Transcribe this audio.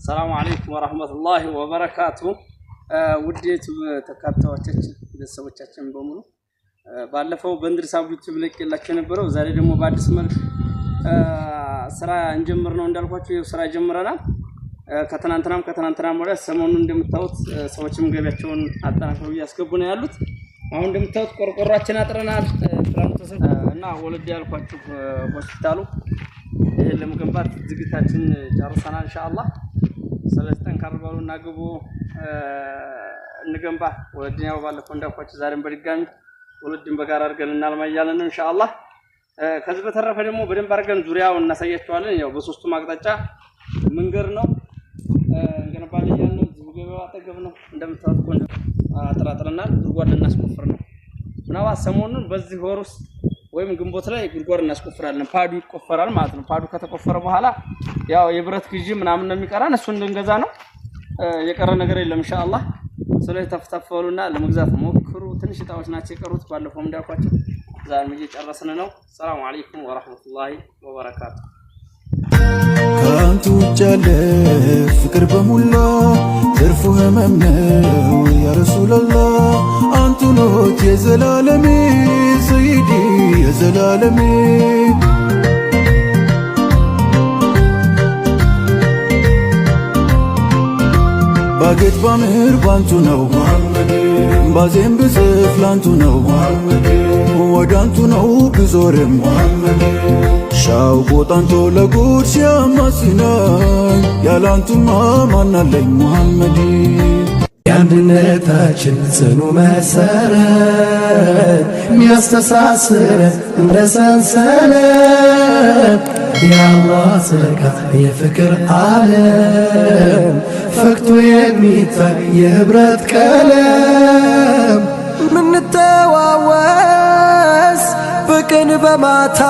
السلام عليكم ورحمة الله وبركاته. وديت ተካታዮቻችን ቤተሰቦቻችን በሙሉ ባለፈው በእንድርሳው ዩቲዩብ ላይ ከላችሁ ነበረው ዛሬ ደግሞ በአዲስ መልክ ስራ እንጀምር ነው እንዳልኳችሁ ስራ ጀምረናል ከትናንትና ወዲያ ሰሞኑን እንደምታዩት ሰዎችም ገቢያቸውን አጣናክረው ያስገቡ ነው ያሉት አሁን እንደምታዩት ቆርቆሯችን አጥረናል ፕላኑ እና ወለድ ያልኳችሁ ሆስፒታሉ ለመገንባት ዝግጅታችን ጨርሰናል ኢንሻአላህ ሰለስተን ካርባሉና ግቡ እንገንባ ወለድኛው ባለፈው እንዳልኳችሁ ዛሬም በድጋሚ ወለድን በጋራ አድርገን እናልማያለን ኢንሻአላህ ከዚህ በተረፈ ደግሞ በደንብ አድርገን ዙሪያውን እናሳያችኋለን ያው በሶስቱም አቅጣጫ መንገር ነው እንገነባለን ያለው ዝጉገባው አጠገብ ነው እንደምታውቁ አጥራጥረናል ጉድጓድ እናስቆፍር ነው ምናልባት ሰሞኑን በዚህ ወር ውስጥ ወይም ግንቦት ላይ ጉድጓድ እናስቆፍራለን ፓዱ ይቆፈራል ማለት ነው ፓዱ ከተቆፈረ በኋላ ያው የብረት ግዢ ምናምን ነው የሚቀራን እሱን እንደንገዛ ነው የቀረ ነገር የለም ኢንሻአላህ ስለዚህ ተፍተፈሉና ለመግዛት ሞክሩ ትንሽ ጣዎች ናቸው የቀሩት ባለፈው እንዳልኳችሁ ዛሬም እየጨረስን ነው ሰላም አለይኩም ወራህመቱላሂ ወበረካቱ ካንቱ ጃለ ፍቅር በሙላ ዘርፉ ህመም ነው ያ ረሱላህ አንቱ ኖት የዘላለሜ ሰይዲ የዘላለሜ ባጌት ባምር ባንቱ ነው ሙሐመድ ባዜም ብጽፍ ላንቱ ነው ሙሐመድ ወዳንቱ ነው ብዞርም ሙሐመድ ሻው ቦታንቶ ለጉድ ሲያማሲናኝ ያላንቱማ ማናለኝ ሙሐመድ የአንድነታችን ጽኑ መሰረት ሚያስተሳስረን እንደ ሰንሰለት የአላህ ጸጋ የፍቅር ዓለም ፈክቶ የሚታይ የህብረት ቀለም ምንተዋወስ በቀን በማታ